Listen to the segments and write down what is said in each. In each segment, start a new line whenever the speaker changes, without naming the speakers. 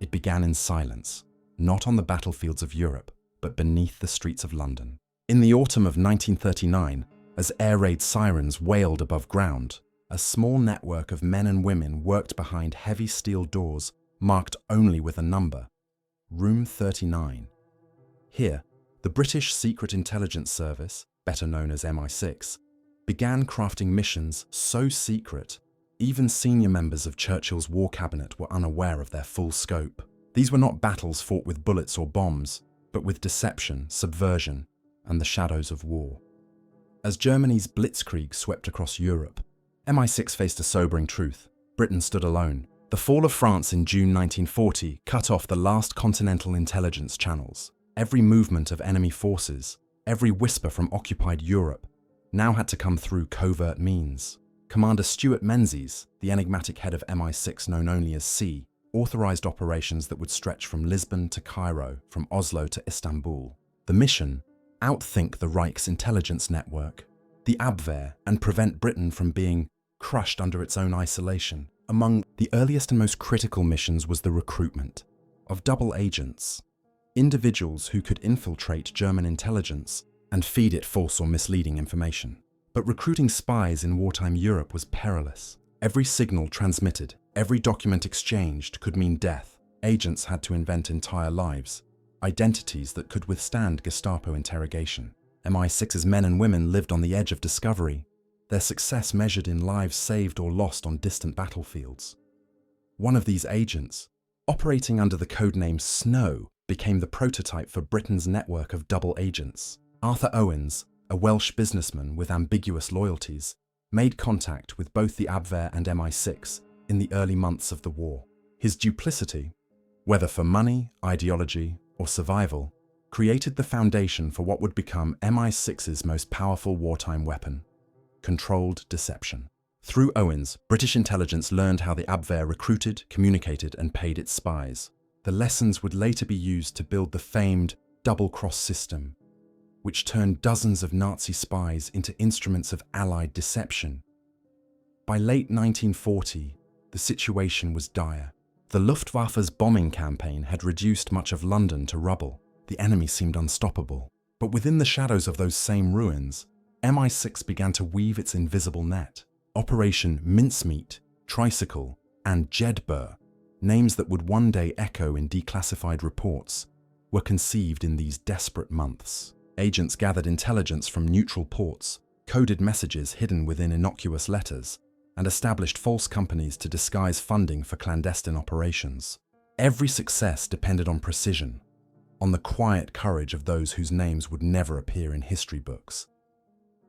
it began in silence, not on the battlefields of Europe, but beneath the streets of London. In the autumn of 1939, as air raid sirens wailed above ground, a small network of men and women worked behind heavy steel doors marked only with a number, Room 39. Here, the British Secret Intelligence Service, better known as MI6, began crafting missions so secret, even senior members of Churchill's war cabinet were unaware of their full scope. These were not battles fought with bullets or bombs, but with deception, subversion, and the shadows of war. As Germany's blitzkrieg swept across Europe, MI6 faced a sobering truth. Britain stood alone. The fall of France in June 1940 cut off the last continental intelligence channels. Every movement of enemy forces, every whisper from occupied Europe, now had to come through covert means. Commander Stuart Menzies, the enigmatic head of MI6 known only as C, authorized operations that would stretch from Lisbon to Cairo, from Oslo to Istanbul. The mission: outthink the Reich's intelligence network, the Abwehr, and prevent Britain from being crushed under its own isolation. Among the earliest and most critical missions was the recruitment of double agents, individuals who could infiltrate German intelligence and feed it false or misleading information. But recruiting spies in wartime Europe was perilous. Every signal transmitted, every document exchanged could mean death. Agents had to invent entire lives, identities that could withstand Gestapo interrogation. MI6's men and women lived on the edge of discovery, their success measured in lives saved or lost on distant battlefields. One of these agents, operating under the codename Snow, became the prototype for Britain's network of double agents. Arthur Owens, a Welsh businessman with ambiguous loyalties, made contact with both the Abwehr and MI6 in the early months of the war. His duplicity, whether for money, ideology, or survival, created the foundation for what would become MI6's most powerful wartime weapon: controlled deception. Through Owens, British intelligence learned how the Abwehr recruited, communicated, and paid its spies. The lessons would later be used to build the famed double-cross system, which turned dozens of Nazi spies into instruments of Allied deception. By late 1940, the situation was dire. The Luftwaffe's bombing campaign had reduced much of London to rubble. The enemy seemed unstoppable. But within the shadows of those same ruins, MI6 began to weave its invisible net. Operation Mincemeat, Tricycle, and Jedburgh, names that would one day echo in declassified reports, were conceived in these desperate months. Agents gathered intelligence from neutral ports, coded messages hidden within innocuous letters, and established false companies to disguise funding for clandestine operations. Every success depended on precision, on the quiet courage of those whose names would never appear in history books.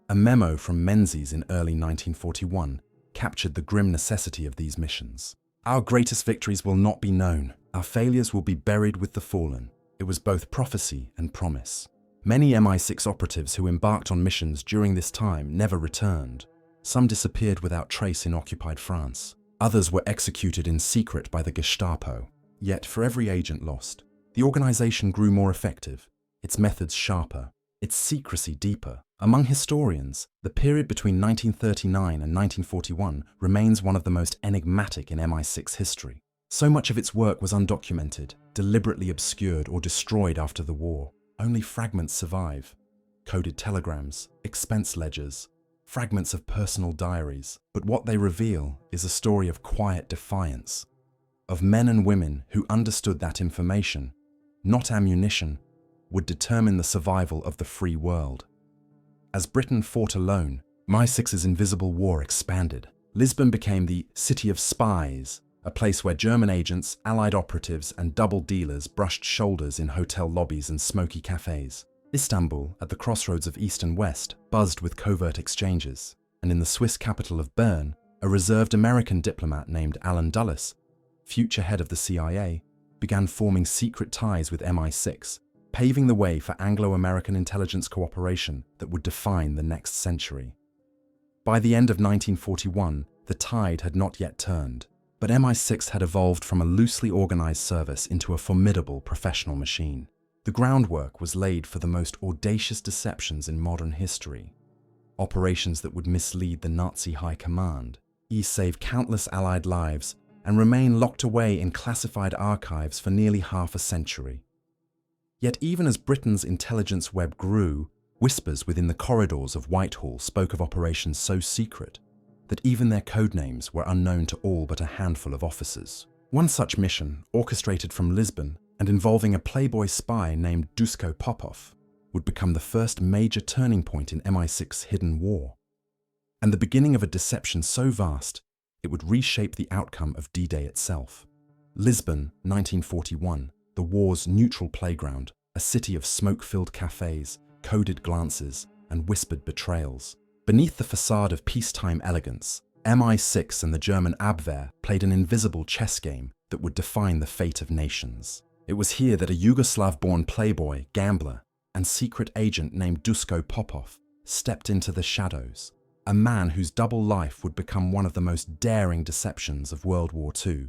A memo from Menzies in early 1941 captured the grim necessity of these missions. "Our greatest victories will not be known. Our failures will be buried with the fallen." It was both prophecy and promise. Many MI6 operatives who embarked on missions during this time never returned. Some disappeared without trace in occupied France. Others were executed in secret by the Gestapo. Yet for every agent lost, the organization grew more effective, its methods sharper, its secrecy deeper. Among historians, the period between 1939 and 1941 remains one of the most enigmatic in MI6 history. So much of its work was undocumented, deliberately obscured or destroyed after the war. Only fragments survive: coded telegrams, expense ledgers, fragments of personal diaries. But what they reveal is a story of quiet defiance, of men and women who understood that information, not ammunition, would determine the survival of the free world. As Britain fought alone, MI6's invisible war expanded. Lisbon became the city of spies, a place where German agents, Allied operatives, and double dealers brushed shoulders in hotel lobbies and smoky cafes. Istanbul, at the crossroads of East and West, buzzed with covert exchanges. And in the Swiss capital of Bern, a reserved American diplomat named Alan Dulles, future head of the CIA, began forming secret ties with MI6, paving the way for Anglo-American intelligence cooperation that would define the next century. By the end of 1941, the tide had not yet turned. But MI6 had evolved from a loosely organized service into a formidable professional machine. The groundwork was laid for the most audacious deceptions in modern history. Operations that would mislead the Nazi high command, save countless Allied lives, and remain locked away in classified archives for nearly half a century. Yet even as Britain's intelligence web grew, whispers within the corridors of Whitehall spoke of operations so secret that even their codenames were unknown to all but a handful of officers. One such mission, orchestrated from Lisbon and involving a Playboy spy named Duško Popov, would become the first major turning point in MI6's hidden war, and the beginning of a deception so vast it would reshape the outcome of D-Day itself. Lisbon, 1941, the war's neutral playground, a city of smoke-filled cafes, coded glances, and whispered betrayals. Beneath the facade of peacetime elegance, MI6 and the German Abwehr played an invisible chess game that would define the fate of nations. It was here that a Yugoslav-born playboy, gambler, and secret agent named Duško Popov stepped into the shadows, a man whose double life would become one of the most daring deceptions of World War II.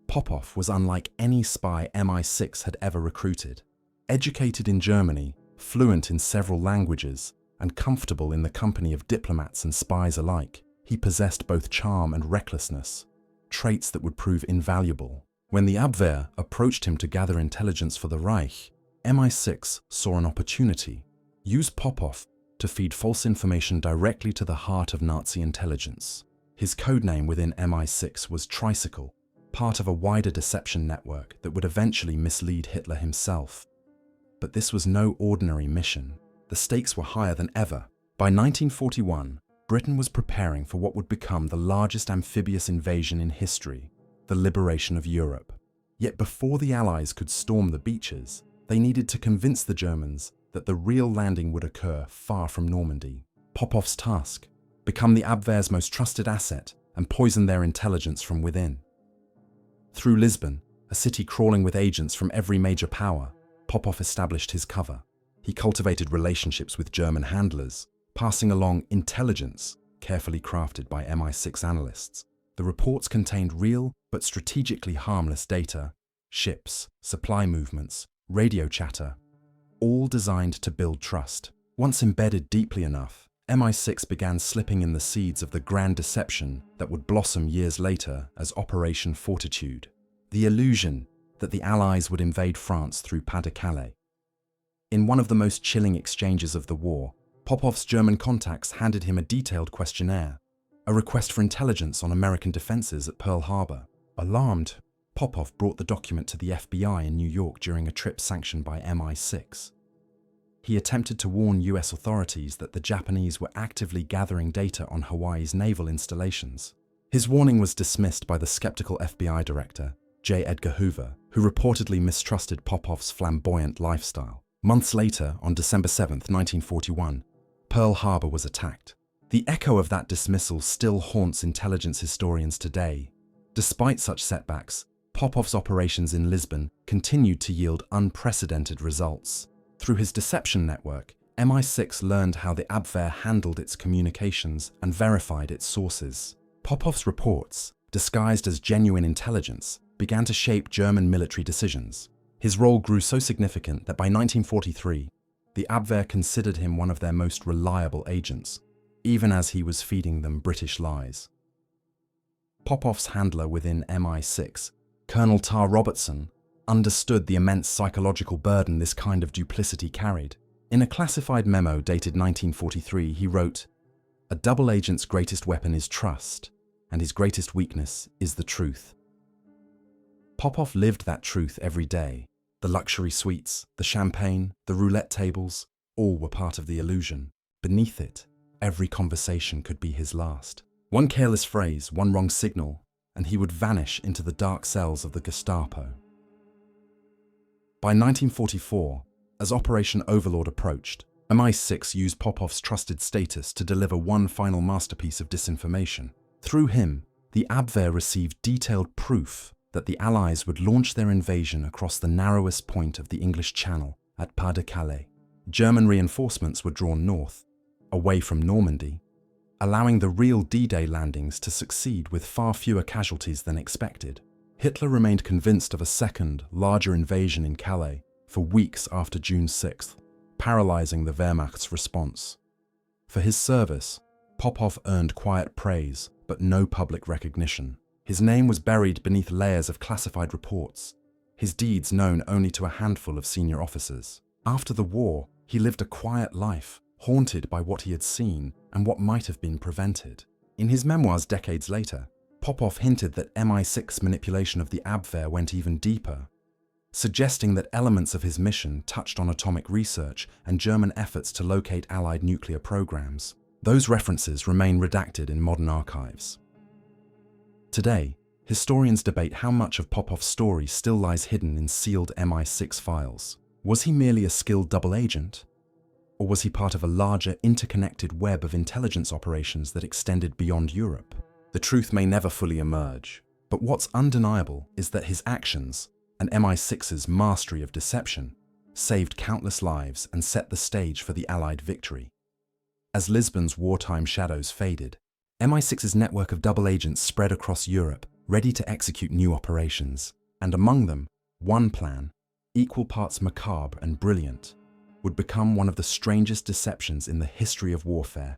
Popov was unlike any spy MI6 had ever recruited. Educated in Germany, fluent in several languages, and comfortable in the company of diplomats and spies alike, he possessed both charm and recklessness, traits that would prove invaluable. When the Abwehr approached him to gather intelligence for the Reich, MI6 saw an opportunity. Use Popov to feed false information directly to the heart of Nazi intelligence. His codename within MI6 was Tricycle, part of a wider deception network that would eventually mislead Hitler himself. But this was no ordinary mission. The stakes were higher than ever. By 1941, Britain was preparing for what would become the largest amphibious invasion in history, the liberation of Europe. Yet before the Allies could storm the beaches, they needed to convince the Germans that the real landing would occur far from Normandy. Popov's task: become the Abwehr's most trusted asset and poison their intelligence from within. Through Lisbon, a city crawling with agents from every major power, Popov established his cover. He cultivated relationships with German handlers, passing along intelligence carefully crafted by MI6 analysts. The reports contained real but strategically harmless data: ships, supply movements, radio chatter, all designed to build trust. Once embedded deeply enough, MI6 began slipping in the seeds of the grand deception that would blossom years later as Operation Fortitude, the illusion that the Allies would invade France through Pas-de-Calais. In one of the most chilling exchanges of the war, Popov's German contacts handed him a detailed questionnaire, a request for intelligence on American defenses at Pearl Harbor. Alarmed, Popov brought the document to the FBI in New York during a trip sanctioned by MI6. He attempted to warn US authorities that the Japanese were actively gathering data on Hawaii's naval installations. His warning was dismissed by the skeptical FBI director, J. Edgar Hoover, who reportedly mistrusted Popov's flamboyant lifestyle. Months later, on December 7, 1941, Pearl Harbor was attacked. The echo of that dismissal still haunts intelligence historians today. Despite such setbacks, Popov's operations in Lisbon continued to yield unprecedented results. Through his deception network, MI6 learned how the Abwehr handled its communications and verified its sources. Popov's reports, disguised as genuine intelligence, began to shape German military decisions. His role grew so significant that by 1943, the Abwehr considered him one of their most reliable agents, even as he was feeding them British lies. Popov's handler within MI6, Colonel Tar Robertson, understood the immense psychological burden this kind of duplicity carried. In a classified memo dated 1943, he wrote, "A double agent's greatest weapon is trust, and his greatest weakness is the truth." Popov lived that truth every day. The luxury suites, the champagne, the roulette tables, all were part of the illusion. Beneath it, every conversation could be his last. One careless phrase, one wrong signal, and he would vanish into the dark cells of the Gestapo. By 1944, as Operation Overlord approached, MI6 used Popov's trusted status to deliver one final masterpiece of disinformation. Through him, the Abwehr received detailed proof that the Allies would launch their invasion across the narrowest point of the English Channel at Pas-de-Calais. German reinforcements were drawn north, away from Normandy, allowing the real D-Day landings to succeed with far fewer casualties than expected. Hitler remained convinced of a second, larger invasion in Calais for weeks after June 6th, paralyzing the Wehrmacht's response. For his service, Popov earned quiet praise but no public recognition. His name was buried beneath layers of classified reports, his deeds known only to a handful of senior officers. After the war, he lived a quiet life, haunted by what he had seen and what might have been prevented. In his memoirs decades later, Popov hinted that MI6 manipulation of the Abwehr went even deeper, suggesting that elements of his mission touched on atomic research and German efforts to locate Allied nuclear programs. Those references remain redacted in modern archives. Today, historians debate how much of Popov's story still lies hidden in sealed MI6 files. Was he merely a skilled double agent? Or was he part of a larger, interconnected web of intelligence operations that extended beyond Europe? The truth may never fully emerge, but what's undeniable is that his actions, and MI6's mastery of deception, saved countless lives and set the stage for the Allied victory. As Lisbon's wartime shadows faded, MI6's network of double agents spread across Europe, ready to execute new operations, and among them, one plan, equal parts macabre and brilliant, would become one of the strangest deceptions in the history of warfare.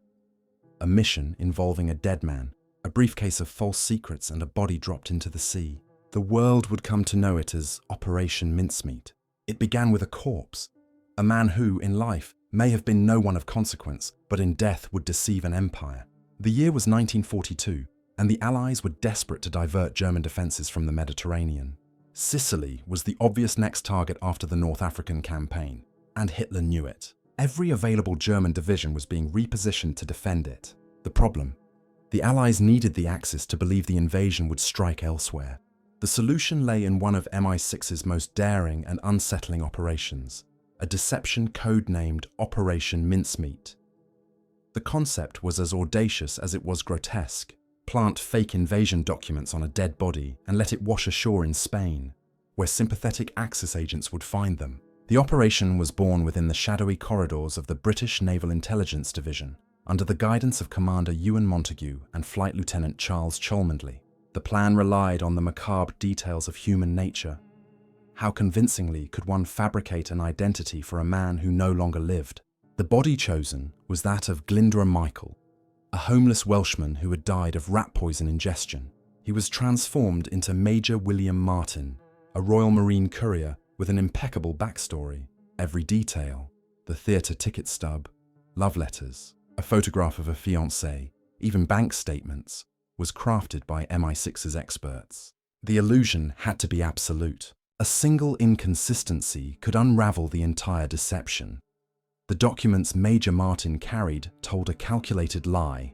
A mission involving a dead man, a briefcase of false secrets, and a body dropped into the sea. The world would come to know it as Operation Mincemeat. It began with a corpse, a man who, in life, may have been no one of consequence, but in death would deceive an empire. The year was 1942, and the Allies were desperate to divert German defences from the Mediterranean. Sicily was the obvious next target after the North African campaign, and Hitler knew it. Every available German division was being repositioned to defend it. The problem? The Allies needed the Axis to believe the invasion would strike elsewhere. The solution lay in one of MI6's most daring and unsettling operations, a deception codenamed Operation Mincemeat. The concept was as audacious as it was grotesque. Plant fake invasion documents on a dead body and let it wash ashore in Spain, where sympathetic Axis agents would find them. The operation was born within the shadowy corridors of the British Naval Intelligence Division, under the guidance of Commander Ewan Montague and Flight Lieutenant Charles Cholmondeley. The plan relied on the macabre details of human nature. How convincingly could one fabricate an identity for a man who no longer lived? The body chosen was that of Glyndwr Michael, a homeless Welshman who had died of rat poison ingestion. He was transformed into Major William Martin, a Royal Marine courier with an impeccable backstory. Every detail, the theatre ticket stub, love letters, a photograph of a fiancée, even bank statements, was crafted by MI6's experts. The illusion had to be absolute. A single inconsistency could unravel the entire deception. The documents Major Martin carried told a calculated lie,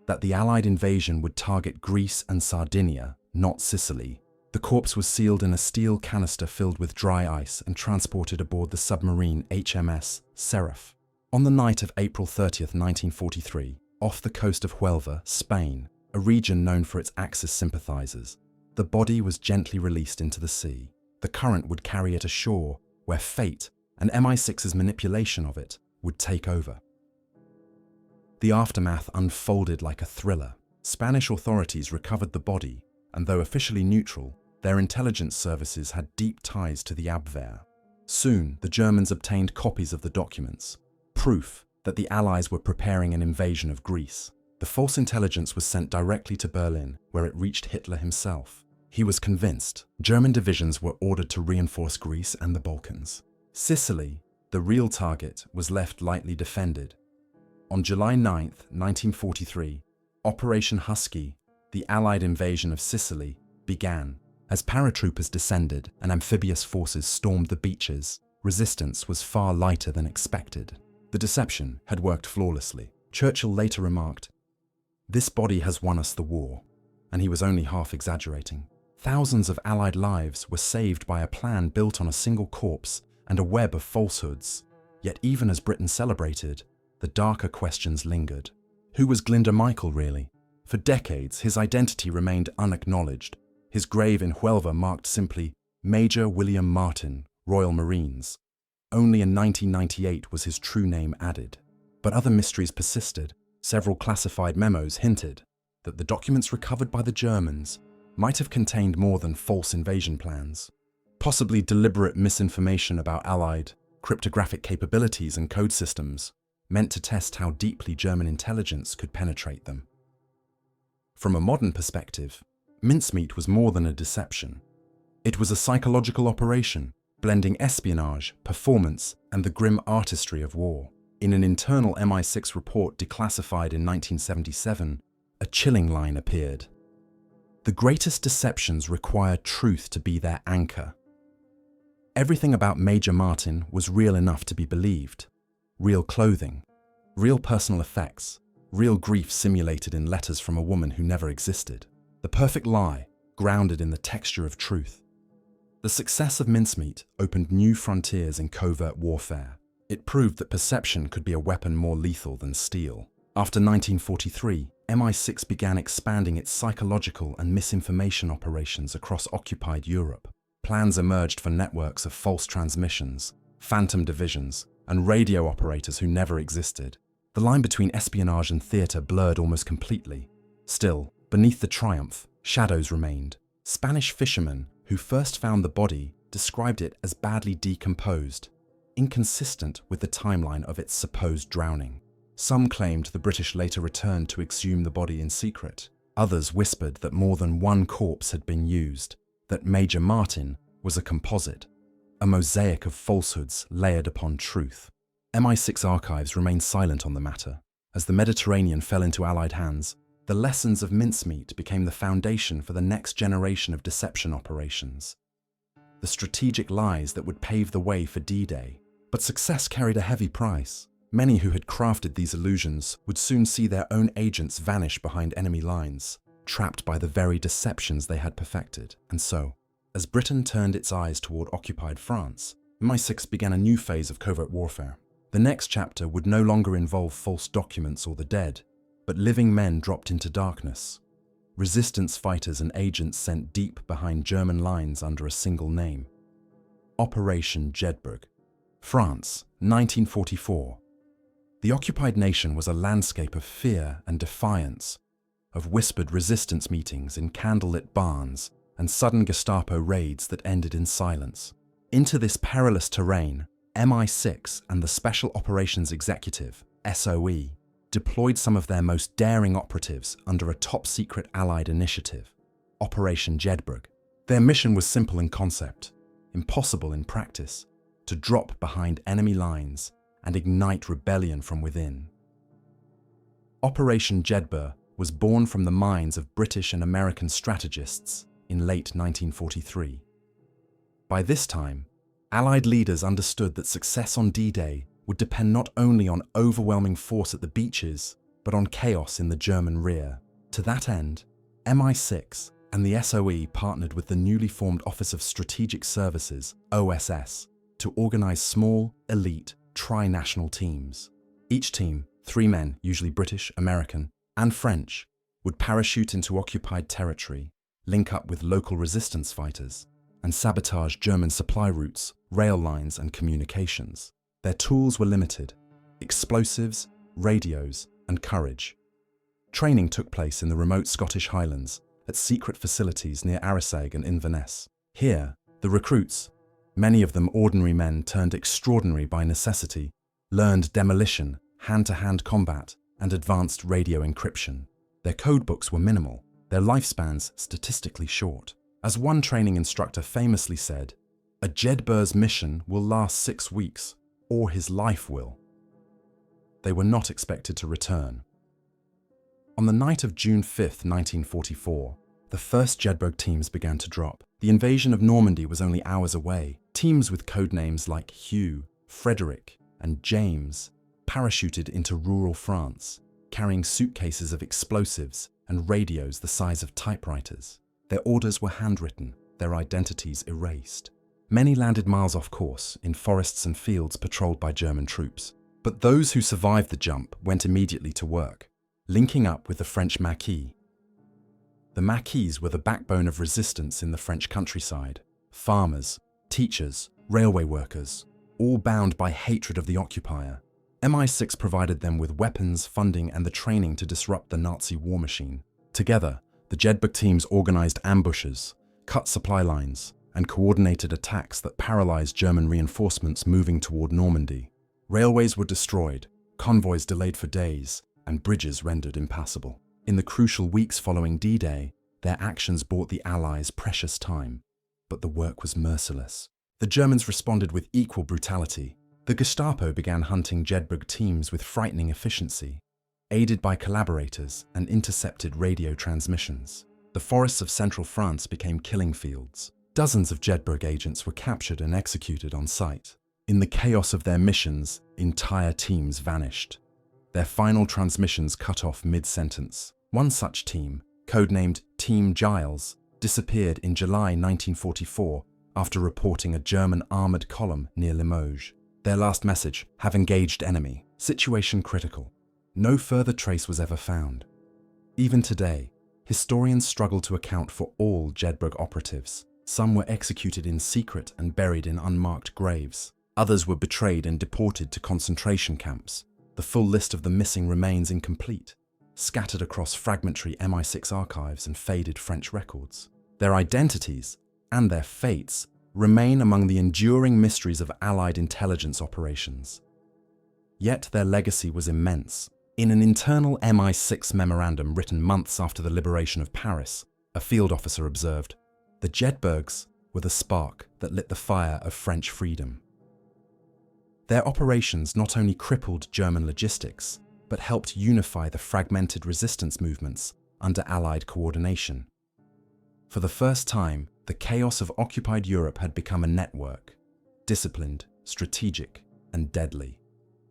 that the Allied invasion would target Greece and Sardinia, not Sicily. The corpse was sealed in a steel canister filled with dry ice and transported aboard the submarine HMS Seraph. On the night of April 30th, 1943, off the coast of Huelva, Spain, a region known for its Axis sympathizers, the body was gently released into the sea. The current would carry it ashore, where fate and MI6's manipulation of it would take over. The aftermath unfolded like a thriller. Spanish authorities recovered the body, and though officially neutral, their intelligence services had deep ties to the Abwehr. Soon, the Germans obtained copies of the documents, proof that the Allies were preparing an invasion of Greece. The false intelligence was sent directly to Berlin, where it reached Hitler himself. He was convinced. German divisions were ordered to reinforce Greece and the Balkans. Sicily, the real target, was left lightly defended. On July 9, 1943, Operation Husky, the Allied invasion of Sicily, began. As paratroopers descended and amphibious forces stormed the beaches, resistance was far lighter than expected. The deception had worked flawlessly. Churchill later remarked, "This body has won us the war," and he was only half exaggerating. Thousands of Allied lives were saved by a plan built on a single corpse and a web of falsehoods. Yet even as Britain celebrated, the darker questions lingered. Who was Glyndwr Michael really? For decades, his identity remained unacknowledged. His grave in Huelva marked simply Major William Martin, Royal Marines. Only in 1998 was his true name added. But other mysteries persisted. Several classified memos hinted that the documents recovered by the Germans might have contained more than false invasion plans, possibly deliberate misinformation about Allied cryptographic capabilities and code systems, meant to test how deeply German intelligence could penetrate them. From a modern perspective, Mincemeat was more than a deception. It was a psychological operation, blending espionage, performance, and the grim artistry of war. In an internal MI6 report declassified in 1977, a chilling line appeared. The greatest deceptions require truth to be their anchor. Everything about Major Martin was real enough to be believed. Real clothing, real personal effects, real grief simulated in letters from a woman who never existed. The perfect lie, grounded in the texture of truth. The success of Mincemeat opened new frontiers in covert warfare. It proved that perception could be a weapon more lethal than steel. After 1943, MI6 began expanding its psychological and misinformation operations across occupied Europe. Plans emerged for networks of false transmissions, phantom divisions, and radio operators who never existed. The line between espionage and theatre blurred almost completely. Still, beneath the triumph, shadows remained. Spanish fishermen who first found the body described it as badly decomposed, inconsistent with the timeline of its supposed drowning. Some claimed the British later returned to exhume the body in secret. Others whispered that more than one corpse had been used, that Major Martin was a composite, a mosaic of falsehoods layered upon truth. MI6 archives remained silent on the matter. As the Mediterranean fell into Allied hands, the lessons of Mincemeat became the foundation for the next generation of deception operations. The strategic lies that would pave the way for D-Day. But success carried a heavy price. Many who had crafted these illusions would soon see their own agents vanish behind enemy lines, trapped by the very deceptions they had perfected. And so, as Britain turned its eyes toward occupied France, MI6 began a new phase of covert warfare. The next chapter would no longer involve false documents or the dead, but living men dropped into darkness. Resistance fighters and agents sent deep behind German lines under a single name. Operation Jedburgh. France, 1944. The occupied nation was a landscape of fear and defiance, of whispered resistance meetings in candlelit barns and sudden Gestapo raids that ended in silence. Into this perilous terrain, MI6 and the Special Operations Executive, SOE, deployed some of their most daring operatives under a top-secret Allied initiative, Operation Jedburgh. Their mission was simple in concept, impossible in practice: to drop behind enemy lines and ignite rebellion from within. Operation Jedburgh was born from the minds of British and American strategists in late 1943. By this time, Allied leaders understood that success on D-Day would depend not only on overwhelming force at the beaches, but on chaos in the German rear. To that end, MI6 and the SOE partnered with the newly formed Office of Strategic Services, OSS, to organize small, elite, tri-national teams. Each team, 3 men, usually British, American, and French, would parachute into occupied territory, link up with local resistance fighters, and sabotage German supply routes, rail lines, and communications. Their tools were limited: explosives, radios, and courage. Training took place in the remote Scottish Highlands, at secret facilities near Arisaig and Inverness. Here, the recruits, many of them ordinary men turned extraordinary by necessity, learned demolition, hand-to-hand combat, and advanced radio encryption. Their codebooks were minimal, their lifespans statistically short. As one training instructor famously said, "A Jedburgh's mission will last 6 weeks, or his life will." They were not expected to return. On the night of June 5, 1944, the first Jedburgh teams began to drop. The invasion of Normandy was only hours away. Teams with codenames like Hugh, Frederick, and James parachuted into rural France, carrying suitcases of explosives and radios the size of typewriters. Their orders were handwritten, their identities erased. Many landed miles off course, in forests and fields patrolled by German troops. But those who survived the jump went immediately to work, linking up with the French Maquis. The Maquis were the backbone of resistance in the French countryside. Farmers, teachers, railway workers, all bound by hatred of the occupier. MI6 provided them with weapons, funding, and the training to disrupt the Nazi war machine. Together, the Jedburgh teams organized ambushes, cut supply lines, and coordinated attacks that paralyzed German reinforcements moving toward Normandy. Railways were destroyed, convoys delayed for days, and bridges rendered impassable. In the crucial weeks following D-Day, Their actions bought the Allies precious time, but the work was merciless. The Germans responded with equal brutality. The Gestapo began hunting Jedburgh teams with frightening efficiency, aided by collaborators and intercepted radio transmissions. The forests of central France became killing fields. Dozens of Jedburgh agents were captured and executed on sight. In the chaos of their missions, entire teams vanished. Their final transmissions cut off mid-sentence. One such team, codenamed Team Giles, disappeared in July 1944 after reporting a German armoured column near Limoges. Their last message: have engaged enemy. Situation critical. No further trace was ever found. Even today, historians struggle to account for all Jedburgh operatives. Some were executed in secret and buried in unmarked graves. Others were betrayed and deported to concentration camps. The full list of the missing remains incomplete, scattered across fragmentary MI6 archives and faded French records. Their identities and their fates remain among the enduring mysteries of Allied intelligence operations. Yet their legacy was immense. In an internal MI6 memorandum written months after the liberation of Paris, a field officer observed, "The Jedburghs were the spark that lit the fire of French freedom." Their operations not only crippled German logistics, but helped unify the fragmented resistance movements under Allied coordination. For the first time, the chaos of occupied Europe had become a network, disciplined, strategic, and deadly.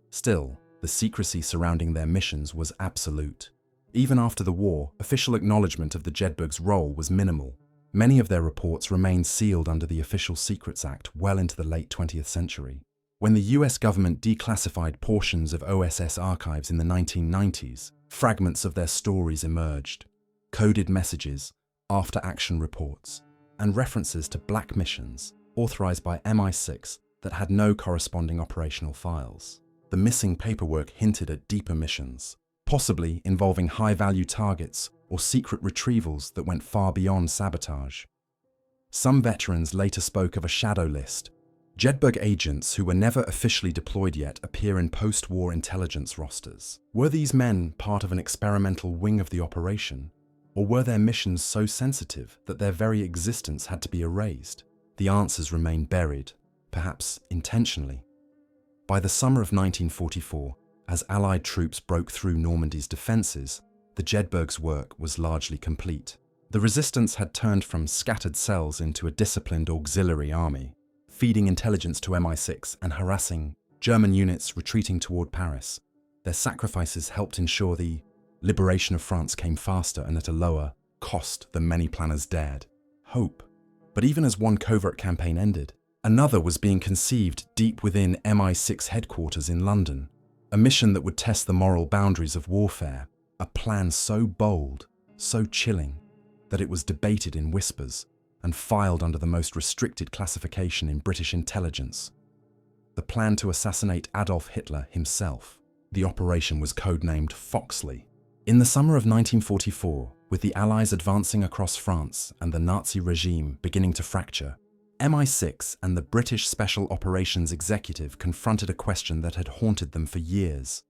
Still, the secrecy surrounding their missions was absolute. Even after the war, official acknowledgement of the Jedburghs' role was minimal. Many of their reports remained sealed under the Official Secrets Act well into the late 20th century. When the US government declassified portions of OSS archives in the 1990s, fragments of their stories emerged: coded messages, after-action reports, and references to black missions authorized by MI6 that had no corresponding operational files. The missing paperwork hinted at deeper missions, possibly involving high-value targets or secret retrievals that went far beyond sabotage. Some veterans later spoke of a shadow list. Jedburgh agents who were never officially deployed yet appear in post-war intelligence rosters. Were these men part of an experimental wing of the operation, or were their missions so sensitive that their very existence had to be erased? The answers remain buried, perhaps intentionally. By the summer of 1944, as Allied troops broke through Normandy's defences, the Jedburghs' work was largely complete. The resistance had turned from scattered cells into a disciplined auxiliary army, feeding intelligence to MI6 and harassing German units retreating toward Paris. Their sacrifices helped ensure the liberation of France came faster and at a lower cost than many planners dared hope. But even as one covert campaign ended, another was being conceived deep within MI6 headquarters in London, a mission that would test the moral boundaries of warfare, a plan so bold, so chilling, that it was debated in whispers and filed under the most restricted classification in British intelligence: the plan to assassinate Adolf Hitler himself. The operation was codenamed Foxley. In the summer of 1944, with the Allies advancing across France and the Nazi regime beginning to fracture, MI6 and the British Special Operations Executive confronted a question that had haunted them for years.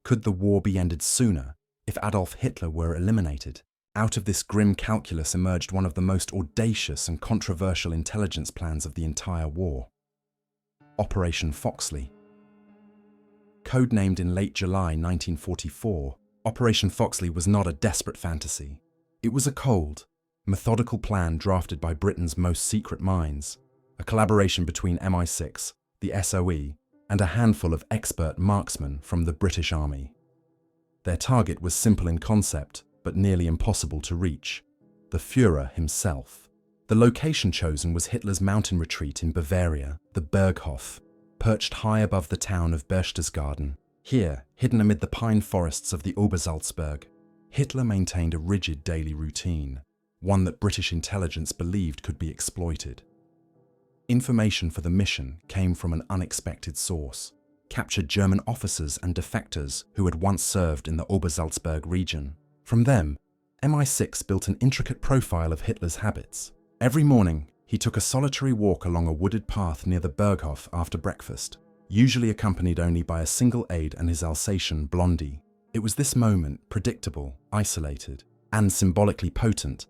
Could the war be ended sooner if Adolf Hitler were eliminated? Out of this grim calculus emerged one of the most audacious and controversial intelligence plans of the entire war: Operation Foxley. Codenamed in late July 1944, Operation Foxley was not a desperate fantasy. It was a cold, methodical plan drafted by Britain's most secret minds, a collaboration between MI6, the SOE, and a handful of expert marksmen from the British Army. Their target was simple in concept, but nearly impossible to reach: the Führer himself. The location chosen was Hitler's mountain retreat in Bavaria, the Berghof, perched high above the town of Berchtesgaden. Here, hidden amid the pine forests of the Obersalzberg, Hitler maintained a rigid daily routine, one that British intelligence believed could be exploited. Information for the mission came from an unexpected source: captured German officers and defectors who had once served in the Obersalzberg region. From them, MI6 built an intricate profile of Hitler's habits. Every morning, he took a solitary walk along a wooded path near the Berghof after breakfast, usually accompanied only by a single aide and his Alsatian Blondie. It was this moment, predictable, isolated, and symbolically potent,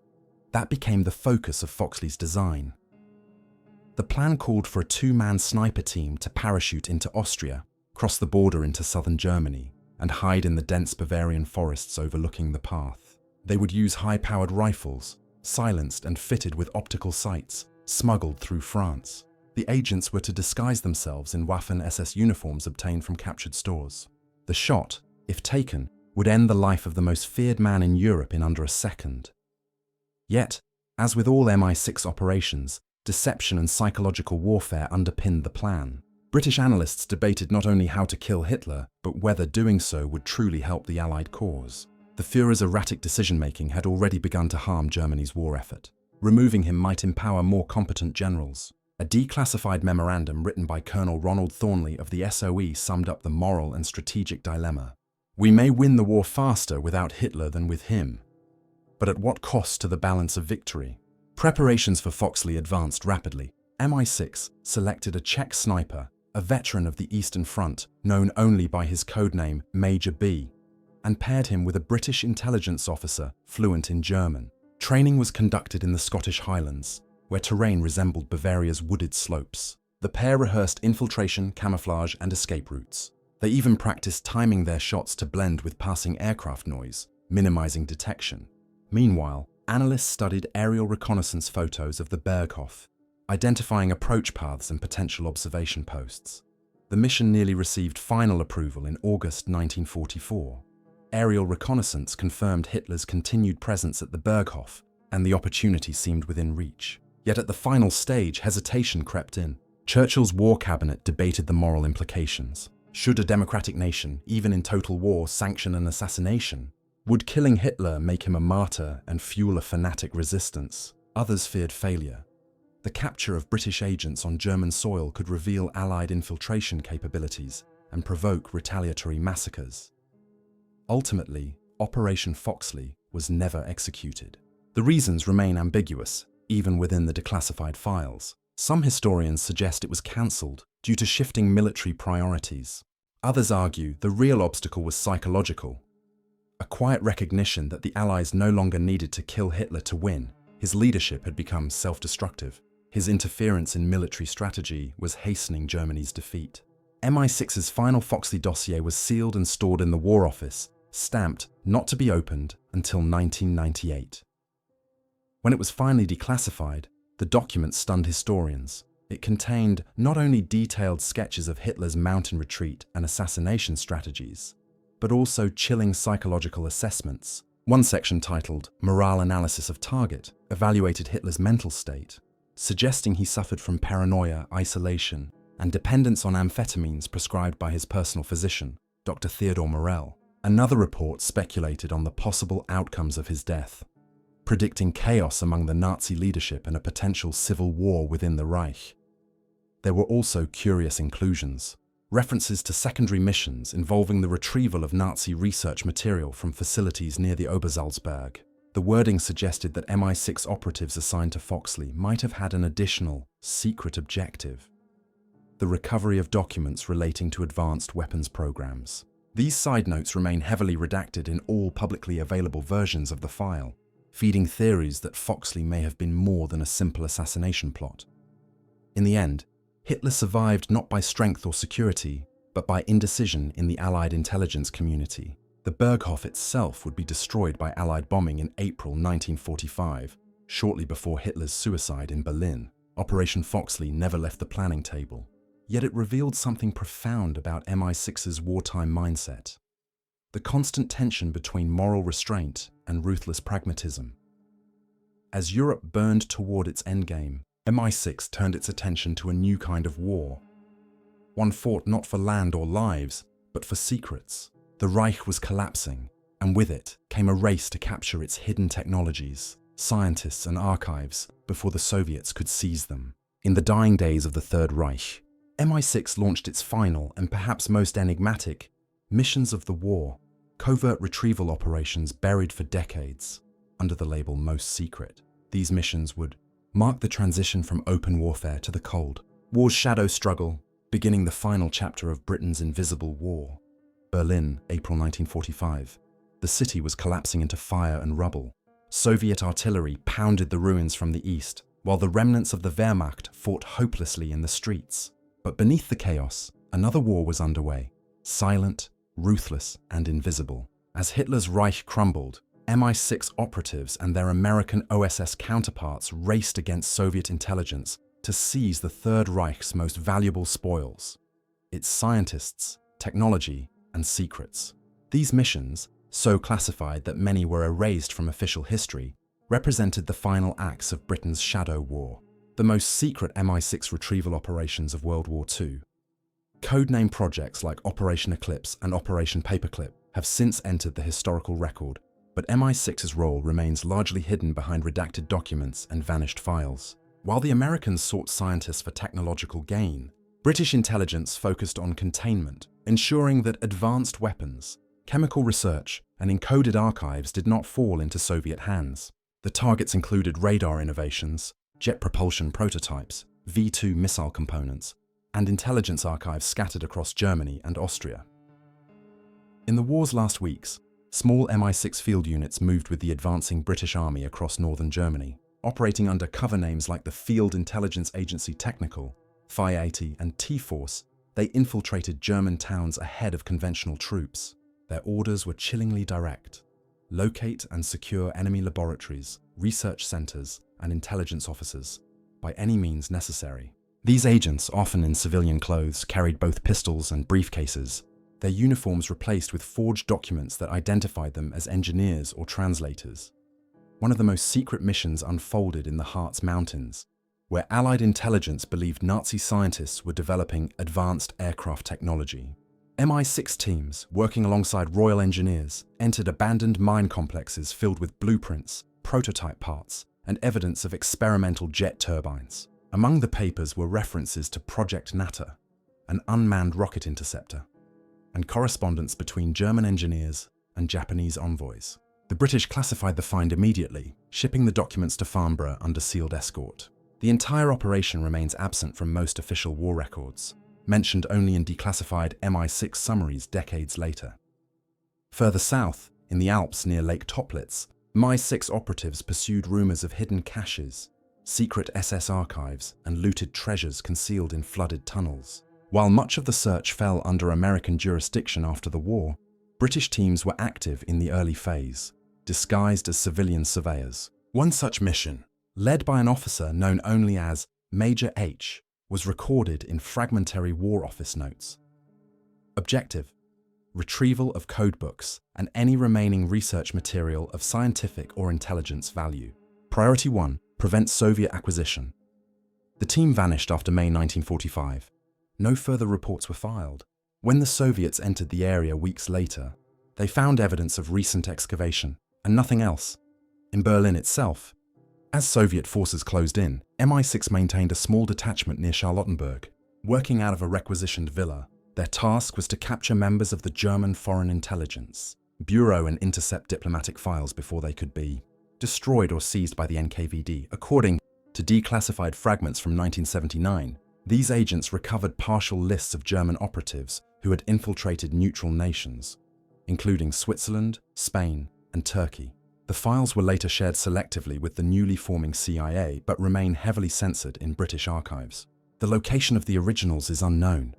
That became the focus of Foxley's design. The plan called for a two-man sniper team to parachute into Austria, cross the border into southern Germany, and hide in the dense Bavarian forests overlooking the path. They would use high-powered rifles, silenced and fitted with optical sights, smuggled through France. The agents were to disguise themselves in Waffen-SS uniforms obtained from captured stores. The shot, if taken, would end the life of the most feared man in Europe in under a second. Yet, as with all MI6 operations, deception and psychological warfare underpinned the plan. British analysts debated not only how to kill Hitler, but whether doing so would truly help the Allied cause. The Führer's erratic decision-making had already begun to harm Germany's war effort. Removing him might empower more competent generals. A declassified memorandum written by Colonel Ronald Thornley of the SOE summed up the moral and strategic dilemma. We may win the war faster without Hitler than with him. But at what cost to the balance of victory? Preparations for Foxley advanced rapidly. MI6 selected a Czech sniper, a veteran of the Eastern Front, known only by his codename Major B, and paired him with a British intelligence officer fluent in German. Training was conducted in the Scottish Highlands, where terrain resembled Bavaria's wooded slopes. The pair rehearsed infiltration, camouflage, and escape routes. They even practiced timing their shots to blend with passing aircraft noise, minimizing detection. Meanwhile, analysts studied aerial reconnaissance photos of the Berghof, identifying approach paths and potential observation posts. The mission nearly received final approval in August 1944. Aerial reconnaissance confirmed Hitler's continued presence at the Berghof, and the opportunity seemed within reach. Yet at the final stage, hesitation crept in. Churchill's war cabinet debated the moral implications. Should a democratic nation, even in total war, sanction an assassination? Would killing Hitler make him a martyr and fuel a fanatic resistance? Others feared failure. The capture of British agents on German soil could reveal Allied infiltration capabilities and provoke retaliatory massacres. Ultimately, Operation Foxley was never executed. The reasons remain ambiguous, even within the declassified files. Some historians suggest it was cancelled due to shifting military priorities. Others argue the real obstacle was psychological. A quiet recognition that the Allies no longer needed to kill Hitler to win. His leadership had become self-destructive. His interference in military strategy was hastening Germany's defeat. MI6's final Foxley dossier was sealed and stored in the War Office, stamped not to be opened until 1998. When it was finally declassified, the document stunned historians. It contained not only detailed sketches of Hitler's mountain retreat and assassination strategies, but also chilling psychological assessments. One section titled Morale Analysis of Target evaluated Hitler's mental state, suggesting he suffered from paranoia, isolation, and dependence on amphetamines prescribed by his personal physician, Dr. Theodor Morell. Another report speculated on the possible outcomes of his death, predicting chaos among the Nazi leadership and a potential civil war within the Reich. There were also curious inclusions, references to secondary missions involving the retrieval of Nazi research material from facilities near the Obersalzberg. The wording suggested that MI6 operatives assigned to Foxley might have had an additional, secret objective: the recovery of documents relating to advanced weapons programs. These side notes remain heavily redacted in all publicly available versions of the file, feeding theories that Foxley may have been more than a simple assassination plot. In the end, Hitler survived not by strength or security, but by indecision in the Allied intelligence community. The Berghof itself would be destroyed by Allied bombing in April 1945, shortly before Hitler's suicide in Berlin. Operation Foxley never left the planning table, yet it revealed something profound about MI6's wartime mindset: the constant tension between moral restraint and ruthless pragmatism. As Europe burned toward its endgame, MI6 turned its attention to a new kind of war. One fought not for land or lives, but for secrets. The Reich was collapsing, and with it came a race to capture its hidden technologies, scientists and archives before the Soviets could seize them. In the dying days of the Third Reich, MI6 launched its final and perhaps most enigmatic missions of the war, covert retrieval operations buried for decades under the label Most Secret. These missions would mark the transition from open warfare to the Cold War's shadow struggle, beginning the final chapter of Britain's invisible war. Berlin, April 1945. The city was collapsing into fire and rubble. Soviet artillery pounded the ruins from the east, while the remnants of the Wehrmacht fought hopelessly in the streets. But beneath the chaos, another war was underway, silent, ruthless, and invisible. As Hitler's Reich crumbled, MI6 operatives and their American OSS counterparts raced against Soviet intelligence to seize the Third Reich's most valuable spoils: its scientists, technology, and secrets. These missions, so classified that many were erased from official history, represented the final acts of Britain's shadow war, the most secret MI6 retrieval operations of World War II. Codename projects like Operation Eclipse and Operation Paperclip have since entered the historical record, but MI6's role remains largely hidden behind redacted documents and vanished files. While the Americans sought scientists for technological gain, British intelligence focused on containment, ensuring that advanced weapons, chemical research, and encoded archives did not fall into Soviet hands. The targets included radar innovations, jet propulsion prototypes, V-2 missile components, and intelligence archives scattered across Germany and Austria. In the war's last weeks, small MI6 field units moved with the advancing British Army across northern Germany, operating under cover names like the Field Intelligence Agency Technical, Phi-80, and T-Force. They infiltrated German towns ahead of conventional troops. Their orders were chillingly direct: locate and secure enemy laboratories, research centers, and intelligence officers, by any means necessary. These agents, often in civilian clothes, carried both pistols and briefcases, their uniforms replaced with forged documents that identified them as engineers or translators. One of the most secret missions unfolded in the Harz Mountains, where Allied intelligence believed Nazi scientists were developing advanced aircraft technology. MI6 teams, working alongside Royal Engineers, entered abandoned mine complexes filled with blueprints, prototype parts, and evidence of experimental jet turbines. Among the papers were references to Project Natter, an unmanned rocket interceptor, and correspondence between German engineers and Japanese envoys. The British classified the find immediately, shipping the documents to Farnborough under sealed escort. The entire operation remains absent from most official war records, mentioned only in declassified MI6 summaries decades later. Further south, in the Alps near Lake Toplitz, MI6 operatives pursued rumors of hidden caches, secret SS archives, and looted treasures concealed in flooded tunnels. While much of the search fell under American jurisdiction after the war, British teams were active in the early phase, disguised as civilian surveyors. One such mission, led by an officer known only as Major H, was recorded in fragmentary War Office notes. Objective: retrieval of codebooks and any remaining research material of scientific or intelligence value. Priority 1: prevent Soviet acquisition. The team vanished after May 1945. No further reports were filed. When the Soviets entered the area weeks later, they found evidence of recent excavation, and nothing else. In Berlin itself, as Soviet forces closed in, MI6 maintained a small detachment near Charlottenburg. Working out of a requisitioned villa, their task was to capture members of the German Foreign Intelligence Bureau and intercept diplomatic files before they could be destroyed or seized by the NKVD. According to declassified fragments from 1979, these agents recovered partial lists of German operatives who had infiltrated neutral nations, including Switzerland, Spain, and Turkey. The files were later shared selectively with the newly forming CIA, but remain heavily censored in British archives. The location of the originals is unknown.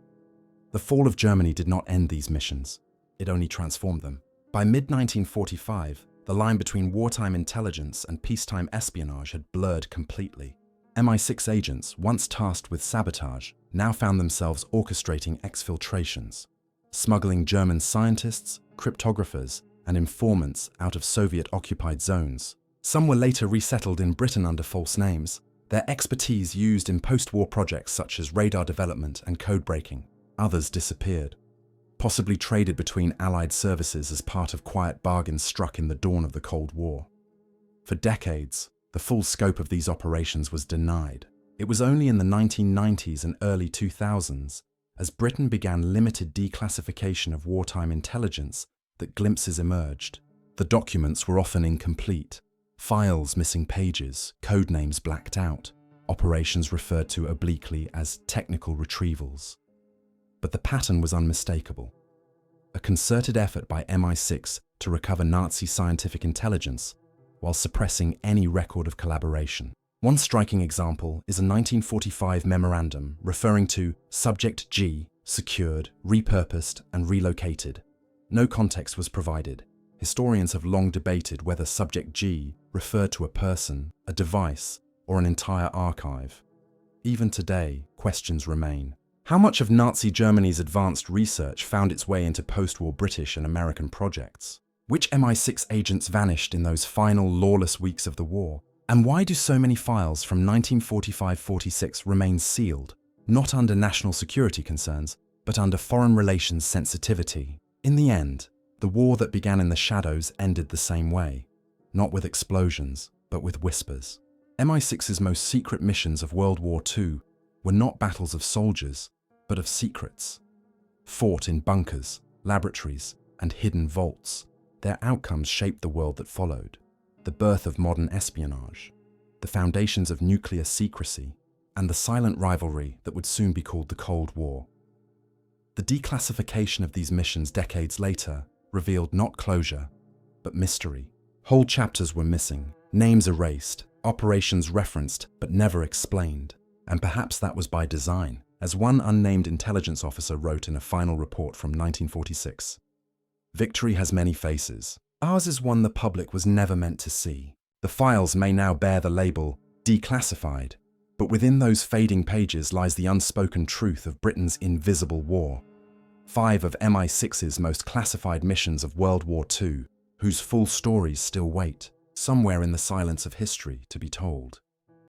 The fall of Germany did not end these missions. It only transformed them. By mid-1945, the line between wartime intelligence and peacetime espionage had blurred completely. MI6 agents, once tasked with sabotage, now found themselves orchestrating exfiltrations, smuggling German scientists, cryptographers, and informants out of Soviet-occupied zones. Some were later resettled in Britain under false names, their expertise used in post-war projects such as radar development and code breaking. Others disappeared, possibly traded between Allied services as part of quiet bargains struck in the dawn of the Cold War. For decades, the full scope of these operations was denied. It was only in the 1990s and early 2000s, as Britain began limited declassification of wartime intelligence, that glimpses emerged. The documents were often incomplete, files missing pages, code names blacked out, operations referred to obliquely as technical retrievals. But the pattern was unmistakable. A concerted effort by MI6 to recover Nazi scientific intelligence, while suppressing any record of collaboration. One striking example is a 1945 memorandum referring to Subject G, secured, repurposed, and relocated. No context was provided. Historians have long debated whether Subject G referred to a person, a device, or an entire archive. Even today, questions remain. How much of Nazi Germany's advanced research found its way into post-war British and American projects? Which MI6 agents vanished in those final lawless weeks of the war? And why do so many files from 1945-46 remain sealed, not under national security concerns, but under foreign relations sensitivity? In the end, the war that began in the shadows ended the same way, not with explosions, but with whispers. MI6's most secret missions of World War II were not battles of soldiers, but of secrets. Fought in bunkers, laboratories, and hidden vaults, their outcomes shaped the world that followed. The birth of modern espionage, the foundations of nuclear secrecy, and the silent rivalry that would soon be called the Cold War. The declassification of these missions decades later revealed not closure, but mystery. Whole chapters were missing, names erased, operations referenced but never explained. And perhaps that was by design, as one unnamed intelligence officer wrote in a final report from 1946. Victory has many faces. Ours is one the public was never meant to see. The files may now bear the label Declassified, but within those fading pages lies the unspoken truth of Britain's invisible war. 5 of MI6's most classified missions of World War II, whose full stories still wait, somewhere in the silence of history, to be told.